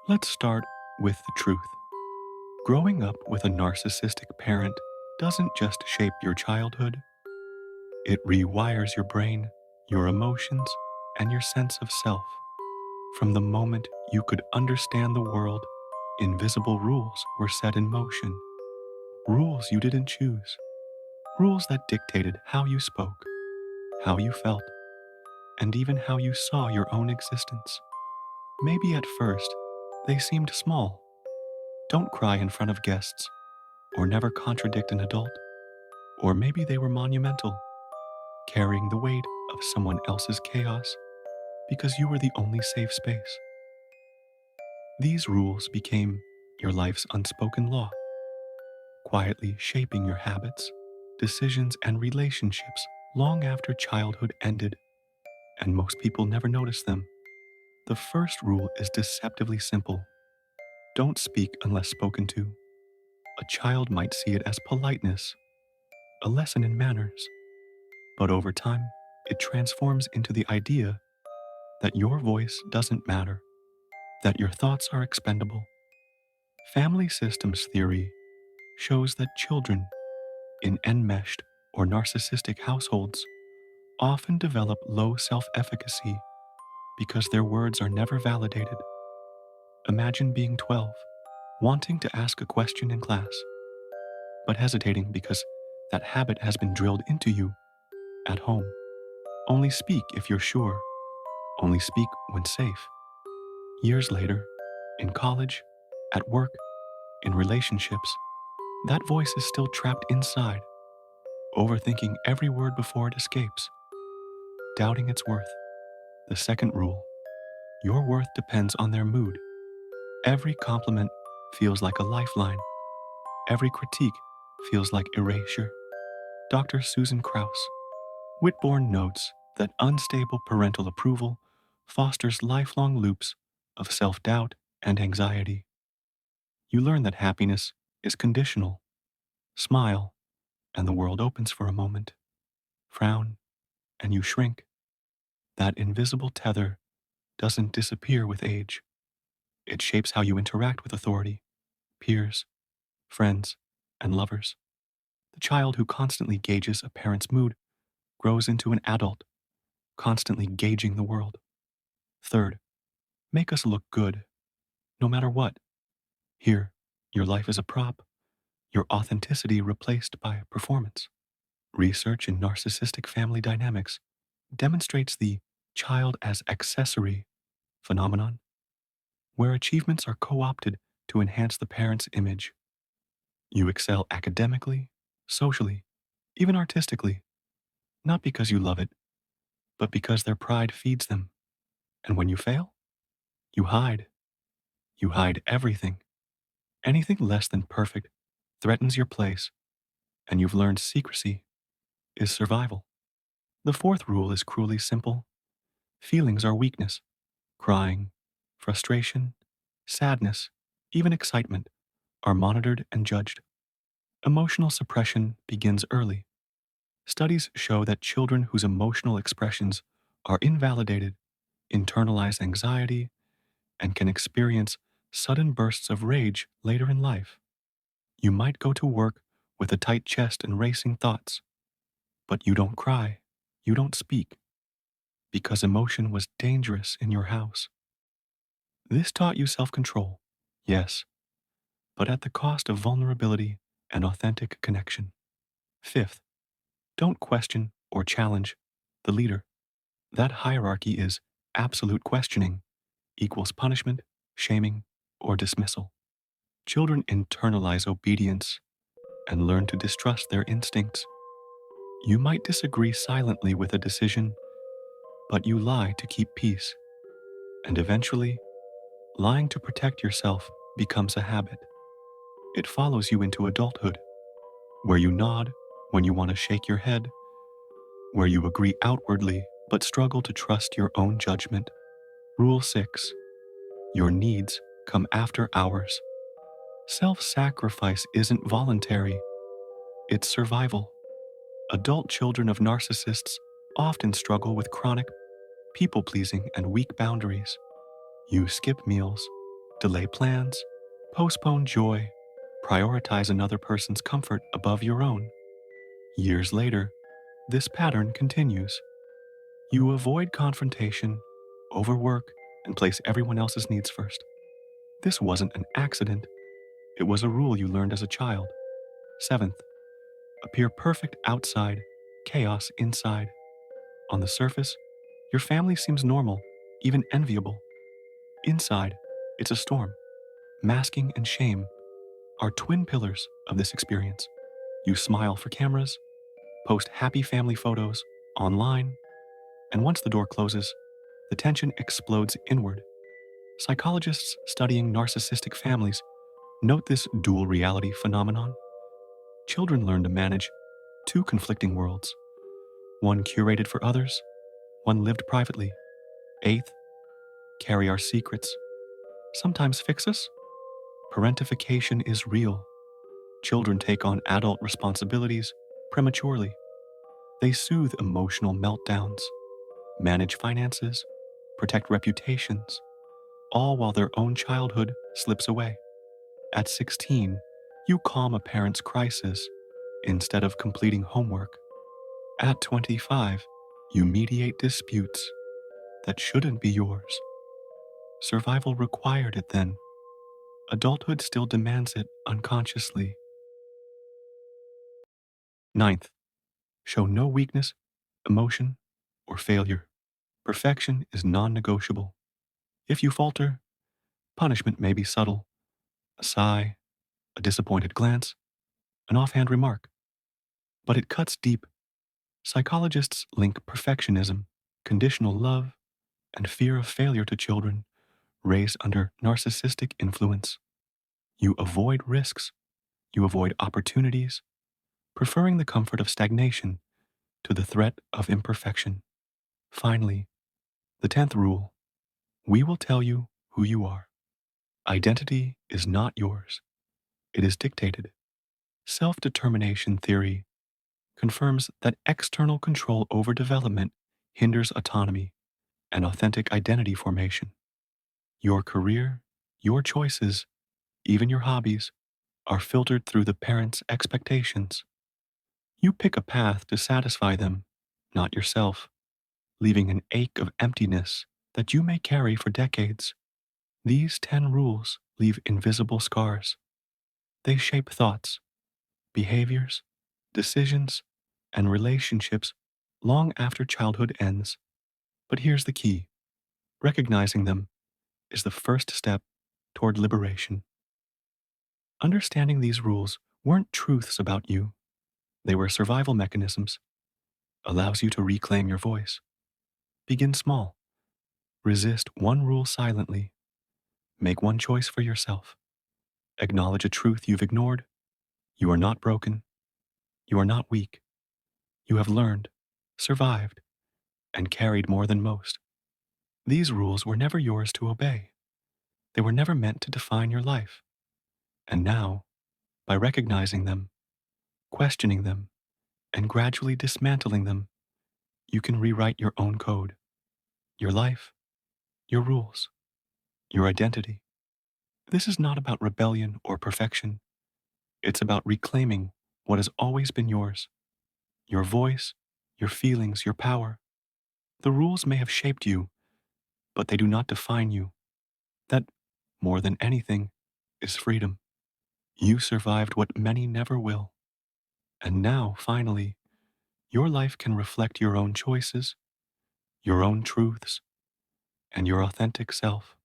Let's start with the truth. Growing up with a narcissistic parent doesn't just shape your childhood, it rewires your brain, your emotions, and your sense of self. From the moment you could understand the world, invisible rules were set in motion. Rules you didn't choose. Rules that dictated how you spoke, how you felt, and even how you saw your own existence. Maybe at first, they seemed small. Don't cry in front of guests, or never contradict an adult. Or maybe they were monumental, carrying the weight of someone else's chaos because you were the only safe space. These rules became your life's unspoken law, quietly shaping your habits, decisions, and relationships long after childhood ended, and most people never notice them. The first rule is deceptively simple. Don't speak unless spoken to. A child might see it as politeness, a lesson in manners, but over time, it transforms into the idea that your voice doesn't matter, that your thoughts are expendable. Family systems theory shows that children in enmeshed or narcissistic households often develop low self efficacy because their words are never validated. Imagine being 12, wanting to ask a question in class, but hesitating because that habit has been drilled into you at home. Only speak if you're sure, only speak when safe. Years later, in college, at work, in relationships, that voice is still trapped inside, overthinking every word before it escapes, doubting its worth. The second rule: your worth depends on their mood. Every compliment feels like a lifeline, every critique feels like erasure. Dr. Susan Krauss, Whitborn notes that unstable parental approval fosters lifelong loops of self doubt and anxiety. You learn that happiness is conditional. Smile, and the world opens for a moment. Frown, and you shrink. That invisible tether doesn't disappear with age. It shapes how you interact with authority, peers, friends, and lovers. The child who constantly gauges a parent's mood grows into an adult, constantly gauging the world. Third, make us look good, no matter what. Here, your life is a prop, your authenticity replaced by performance. Research in narcissistic family dynamics demonstrates the child as accessory phenomenon, where achievements are co opted to enhance the parent's image. You excel academically, socially, even artistically, not because you love it, but because their pride feeds them. And when you fail, you hide. You hide everything. Anything less than perfect threatens your place, and you've learned secrecy is survival. The fourth rule is cruelly simple. Feelings are weakness. Crying, frustration, sadness, even excitement are monitored and judged. Emotional suppression begins early. Studies show that children whose emotional expressions are invalidated internalize anxiety and can experience sudden bursts of rage later in life. You might go to work with a tight chest and racing thoughts, but you don't cry, you don't speak, because emotion was dangerous in your house. This taught you self control, yes, but at the cost of vulnerability and authentic connection. Fifth, don't question or challenge the leader. That hierarchy is absolute questioning equals punishment, shaming, or dismissal. Children internalize obedience and learn to distrust their instincts. You might disagree silently with a decision, but you lie to keep peace. And eventually, lying to protect yourself becomes a habit. It follows you into adulthood, where you nod when you want to shake your head, where you agree outwardly but struggle to trust your own judgment. Rule 6: your needs come after ours. Self sacrifice isn't voluntary, it's survival. Adult children of narcissists often struggle with chronic people pleasing and weak boundaries. You skip meals, delay plans, postpone joy, prioritize another person's comfort above your own. Years later, this pattern continues. You avoid confrontation, overwork, and place everyone else's needs first. This wasn't an accident, it was a rule you learned as a child. Seventh, appear perfect outside, chaos inside. On the surface, your family seems normal, even enviable. Inside, it's a storm. Masking and shame are twin pillars of this experience. You smile for cameras, post happy family photos online, and once the door closes, the tension explodes inward. Psychologists studying narcissistic families note this dual reality phenomenon. Children learn to manage two conflicting worlds, one curated for others, one lived privately. Eighth, carry our secrets, sometimes fix us. Parentification is real. Children take on adult responsibilities prematurely. They soothe emotional meltdowns, manage finances, protect reputations, all while their own childhood slips away. At 16, you calm a parent's crisis instead of completing homework. At 25, you mediate disputes that shouldn't be yours. Survival required it then. Adulthood still demands it unconsciously. Ninth, show no weakness, emotion, or failure. Perfection is non negotiable. If you falter, punishment may be subtle: a sigh, a disappointed glance, an offhand remark. But it cuts deep. Psychologists link perfectionism, conditional love, and fear of failure to children raised under narcissistic influence. You avoid risks, you avoid opportunities, preferring the comfort of stagnation to the threat of imperfection. Finally, the 10th rule: we will tell you who you are. Identity is not yours, it is dictated. Self determination theory confirms that external control over development hinders autonomy and authentic identity formation. Your career, your choices, even your hobbies, are filtered through the parents' expectations. You pick a path to satisfy them, not yourself, leaving an ache of emptiness that you may carry for decades. These 10 rules leave invisible scars. They shape thoughts, behaviors, decisions, and relationships long after childhood ends. But here's the key: recognizing them is the first step toward liberation. Understanding these rules weren't truths about you, they were survival mechanisms. Allows you to reclaim your voice. Begin small. Resist one rule silently. Make one choice for yourself. Acknowledge a truth you've ignored. You are not broken. You are not weak. You have learned, survived, and carried more than most. These rules were never yours to obey. They were never meant to define your life. And now, by recognizing them, questioning them, and gradually dismantling them, you can rewrite your own code, your life, your rules, your identity. This is not about rebellion or perfection. It's about reclaiming what has always been yours: your voice, your feelings, your power. The rules may have shaped you, but they do not define you. That, more than anything, is freedom. You survived what many never will. And now, finally, your life can reflect your own choices, your own truths, and your authentic self.